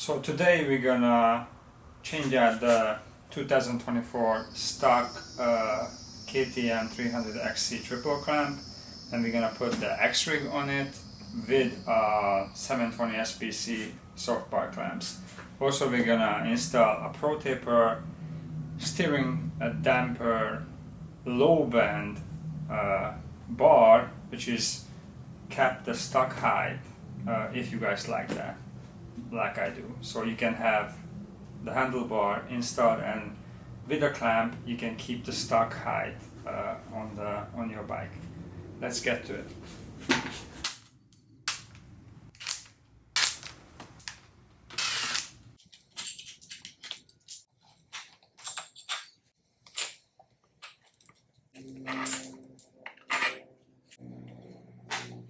So today we're gonna change out the 2024 stock KTM 300XC triple clamp, and we're gonna put the Xtrig on it with 720 SPC soft bar clamps. Also we're gonna install a pro taper, steering a damper, low band bar, which is cap the stock height if you guys like that, like I do. So you can have the handlebar installed, and with a clamp you can keep the stock height on your bike. Let's get to it.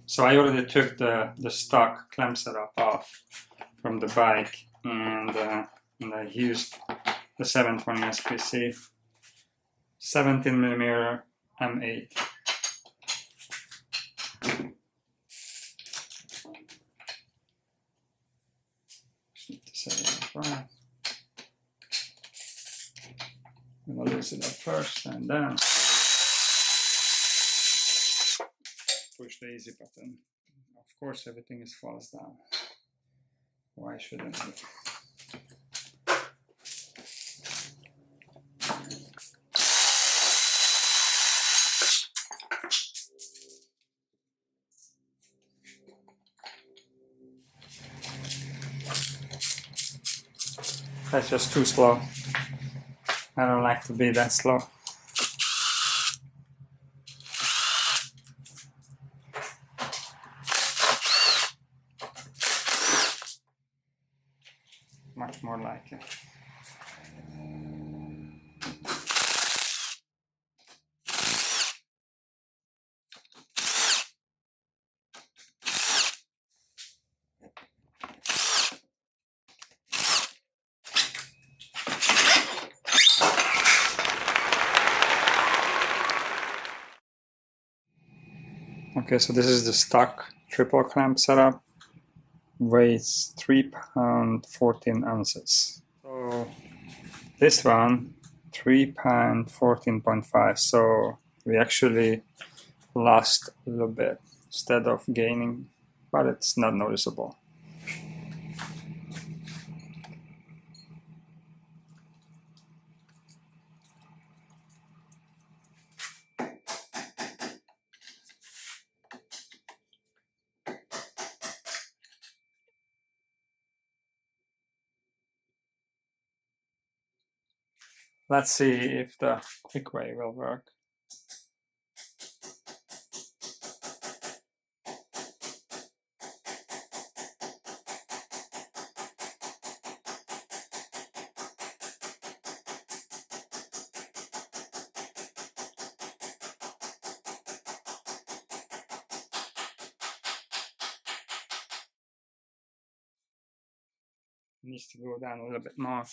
So I already took the stock clamp setup off from the bike, and I used the 720 SPC 17mm M8. Need to set it up right. I'm gonna loosen it up first and then push the easy button. Of course, everything is falls down. Why shouldn't it? That's just too slow. I don't like to be that slow. Much more like it. Okay, so this is the stock triple clamp setup. Weighs 3 pounds 14 ounces. So this one 3 pounds 14.5. So we actually lost a little bit instead of gaining, but it's not noticeable. Let's see if the quick way will work. It needs to go down a little bit more.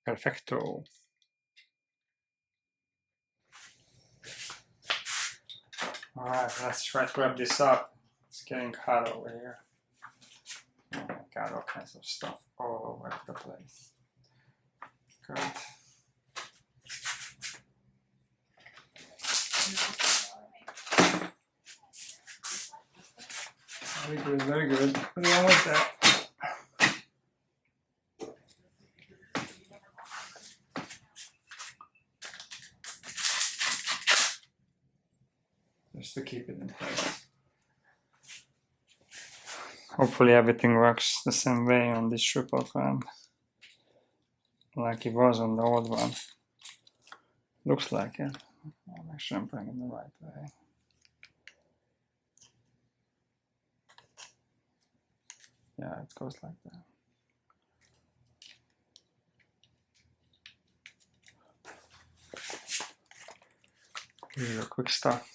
Perfecto. Alright, let's try to wrap this up. It's getting hot over here. Oh my god, all kinds of stuff all over the place. Good. Very good, very good. We're almost there. Just to keep it in place. Hopefully everything works the same way on this triple clamp, like it was on the old one. Looks like it. Make sure I'm putting it the right way. Yeah, it goes like that. Here's your quick stuff.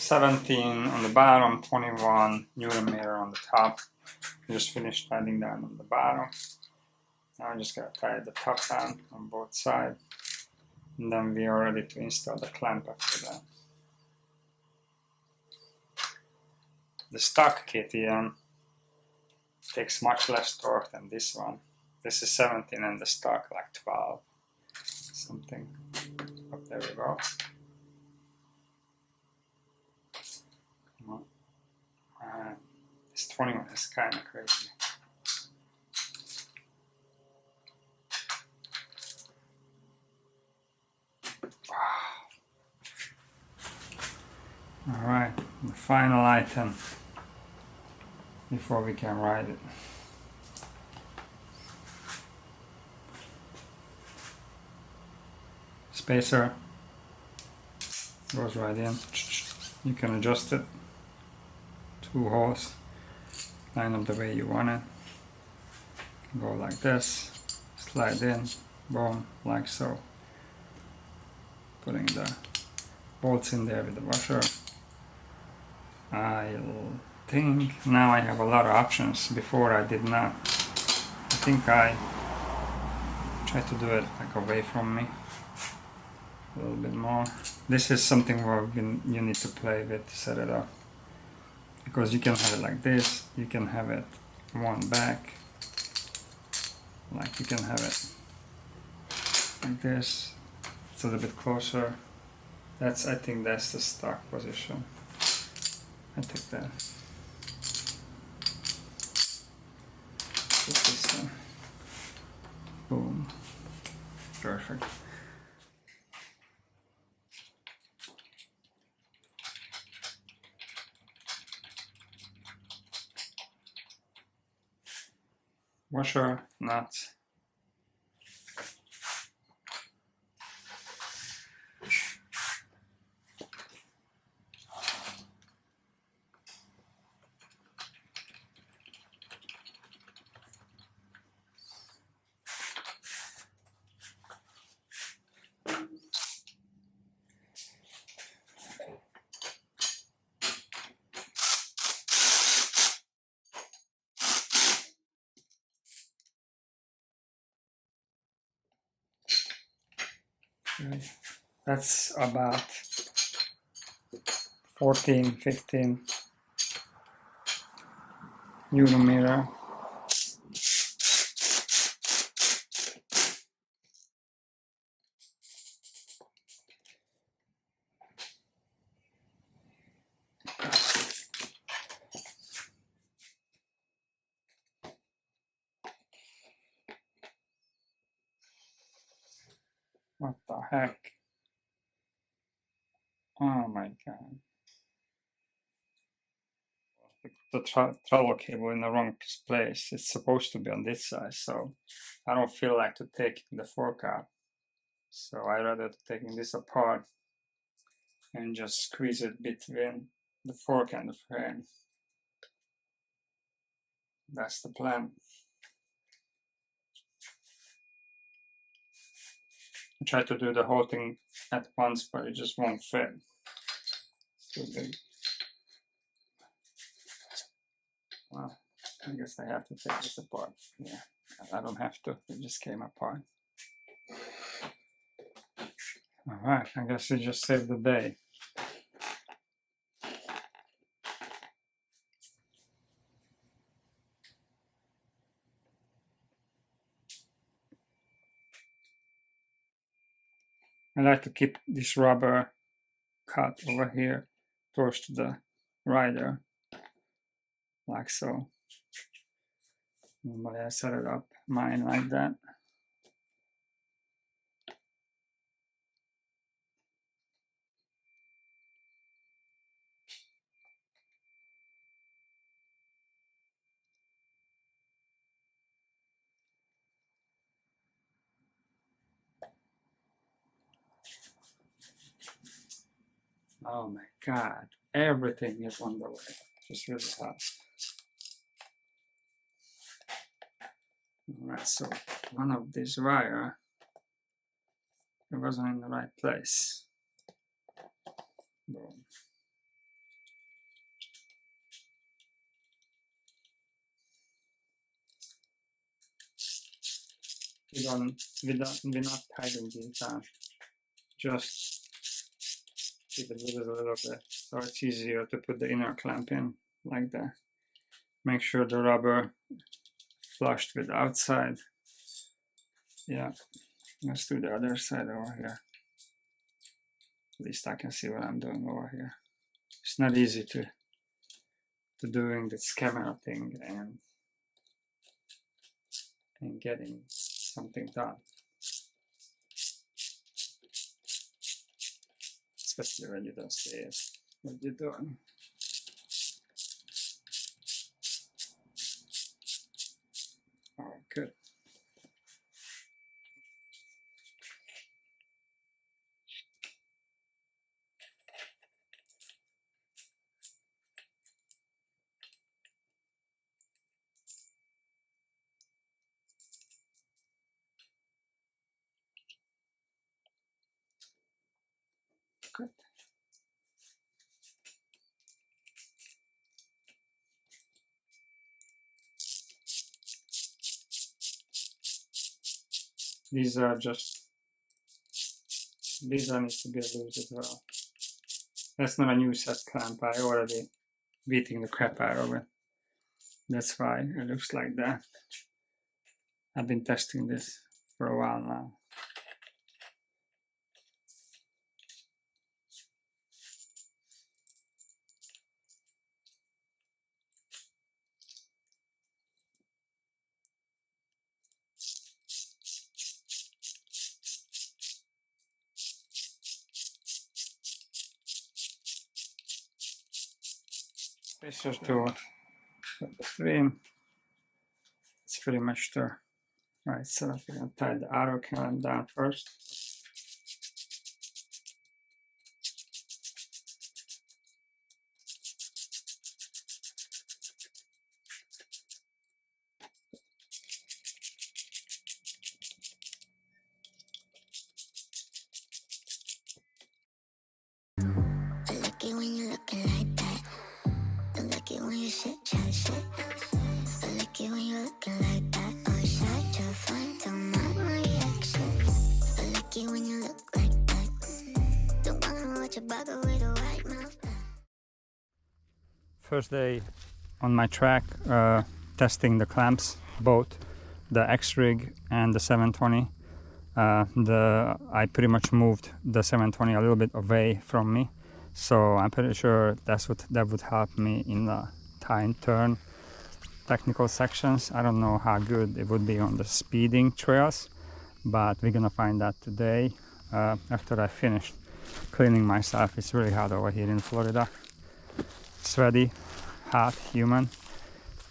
$17 on the bottom, 21 Newton meter on the top. I just finished tightening down on the bottom. Now I'm just gonna tie the top down on both sides, and then we are ready to install the clamp after that. The stock KTM takes much less torque than this one. This is 17 and the stock like 12 something. Oh, there we go. This 21 is kind of crazy. Wow. All right, the final item before we can ride it. Spacer goes right in. You can adjust it. 2 holes. Line up the way you want it. Go like this. Slide in. Boom, like so. Putting the bolts in there with the washer. I think now I have a lot of options. Before I did not. I think I tried to do it like away from me a little bit more. This is something where you need to play with to set it up, because you can have it like this, you can have it one back, like you can have it like this. It's a little bit closer. I think that's the stock position. I take that. Put this in. Boom. Perfect. Washer, nuts. That's about 14, 15 Newton meter. What the heck? Oh my god. The travel cable in the wrong place. It's supposed to be on this side, so I don't feel like to take the fork out. So I rather taking this apart and just squeeze it between the fork and the frame. That's the plan. I try to do the whole thing at once, but it just won't fit. It's too big. Well, I guess I have to take this apart. Yeah, I don't have to. It just came apart. All right, I guess we just saved the day. I like to keep this rubber cut over here close to the rider, like so. But I set it up mine like that. Oh my God, everything is on the way. Just really hot. Alright, so one of these wire, it wasn't in the right place. Boom. We're not tightening these down. Just keep it a little bit, so it's easier to put the inner clamp in like that. Make sure the rubber flushed with the outside. Yeah, let's do the other side over here. At least I can see what I'm doing over here. It's not easy to doing this camera thing and getting something done, especially when you don't see what you're doing. All right, good. Good. These needs to be loose as well. That's not a new set clamp. I already beating the crap out of it. That's why it looks like that. I've been testing this for a while now. This is to the stream. It's pretty much there. Right, so we're going to tie the outer clamp down first. Lucky when you're looking like that. Lucky when you shit, chat shit. Lucky when you're looking like that. Oh, shy, try fun, don't mind my reaction. Lucky when you look like that. Don't wanna watch your bugger with a white mouth. First day on my track, testing the clamps, both the Xtrig and the 720. I pretty much moved the 720 a little bit away from me, so I'm pretty sure that would help me in the tie and turn technical sections. I don't know how good it would be on the speeding trails, but we're gonna find that today after I finish cleaning myself. It's really hot over here in Florida. Sweaty, hot, humid,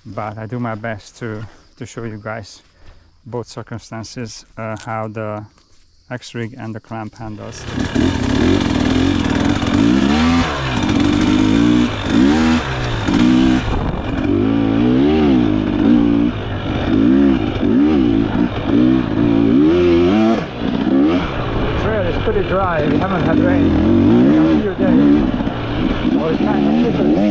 but I do my best to show you guys both circumstances, how the Xtrig and the clamp handles. The trail is pretty dry. We haven't had rain in a few days, so it's kind of slippery.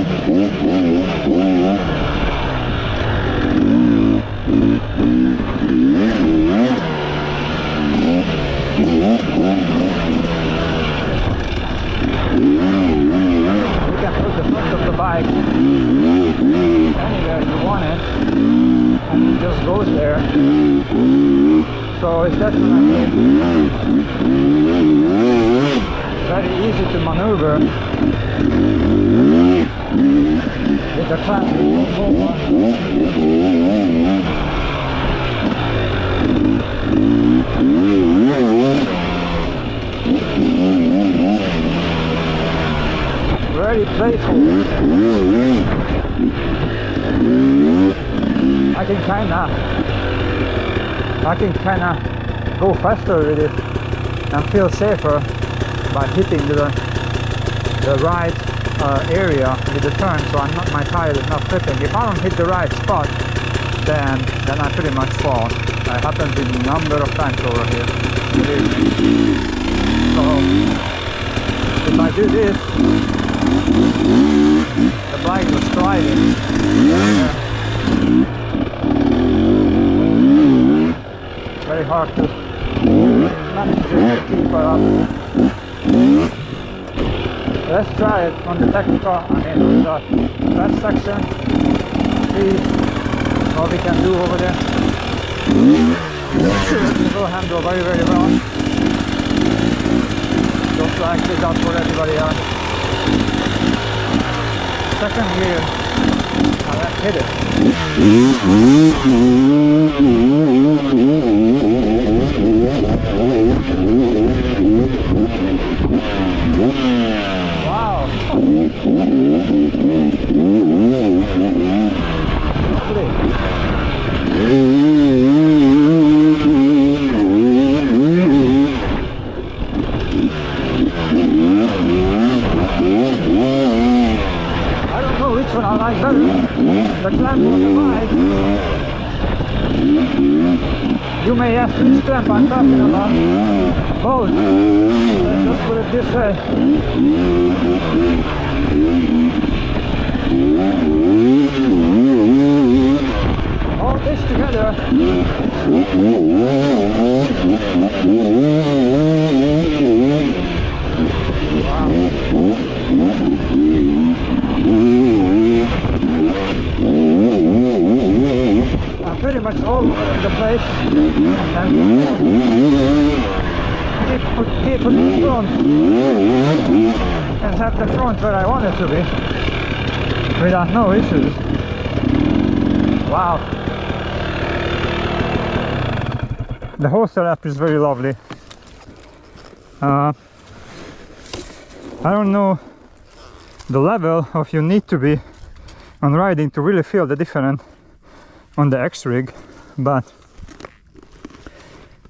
You can put the front of the bike anywhere you want it, and it just goes there. So it's definitely maneuver with the clamp. Very playful. I can kinda go faster with it and feel safer by hitting the right area with the turn, so my tire is not flipping. If I don't hit the right spot, then I pretty much fall. It happens a number of times over here. So if I do this, the bike was sliding. Very hard to manage to keep her up. Let's try it on the technical, on the fast section. See what we can do over there. It will handle very, very well. Just like it does for everybody else. Second gear, now let's hit it. Wow! I don't know which one I like better. The clamp on the bike. You may ask which clamp I'm talking about. Both. Let's just put it this way. All this together. I'm pretty much all over the place. And keep it in front and have the front where I want it to be without no issues. Wow. The whole setup is very lovely. I don't know the level of you need to be on riding to really feel the difference on the Xtrig, but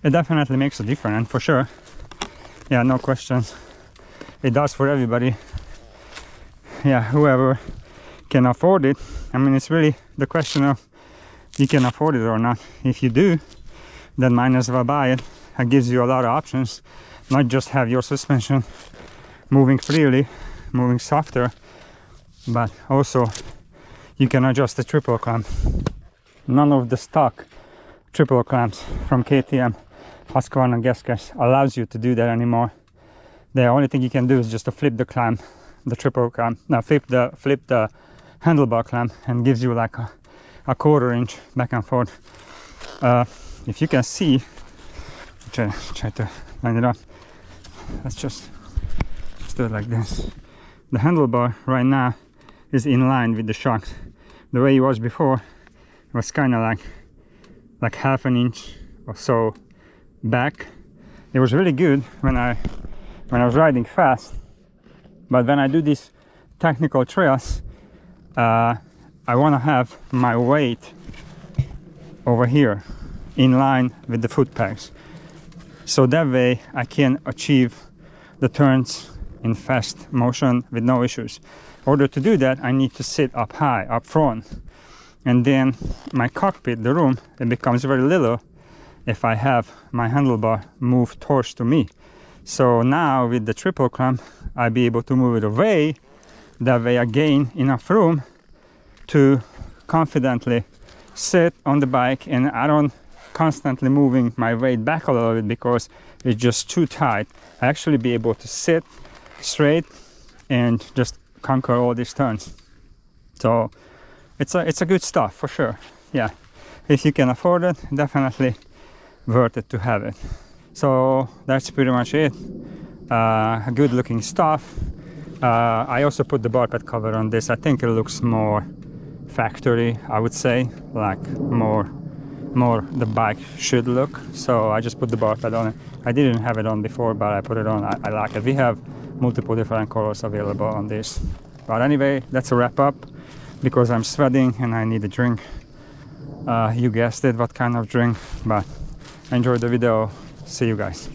it definitely makes a difference for sure. Yeah, no questions. It does for everybody. Yeah, whoever can afford it. I mean, it's really the question of you can afford it or not. If you do, then might as well buy it. It gives you a lot of options. Not just have your suspension moving freely, moving softer, but also you can adjust the triple clamp. None of the stock triple clamps from KTM, Husqvarna Gasgas allows you to do that anymore. The only thing you can do is just to flip the clamp, the triple clamp, no, flip the handlebar clamp, and gives you like a 1/4 inch back and forth. If you can see, try to line it up. Let's do it like this. The handlebar right now is in line with the shocks. The way it was before, it was kind of like 1/2 inch or so back. It was really good when I was riding fast, but when I do these technical trails, I want to have my weight over here in line with the foot pegs, so that way I can achieve the turns in fast motion with no issues. In order to do that, I need to sit up high, up front, and then my cockpit, the room, it becomes very little if I have my handlebar move towards to me. So now with the triple clamp, I'll be able to move it away. That way I gain enough room to confidently sit on the bike, and I don't constantly moving my weight back a little bit because it's just too tight. I actually be able to sit straight and just conquer all these turns. So it's a good stuff for sure. Yeah, if you can afford it, definitely worth it to have it. So that's pretty much it. Good looking stuff. I also put the bar pad cover on this. I think it looks more factory, I would say, like more the bike should look. So I just put the bar pad on it. I didn't have it on before, but I put it on. I like it. We have multiple different colors available on this. But anyway, that's a wrap up because I'm sweating and I need a drink. You guessed it, what kind of drink. But enjoy the video. See you guys.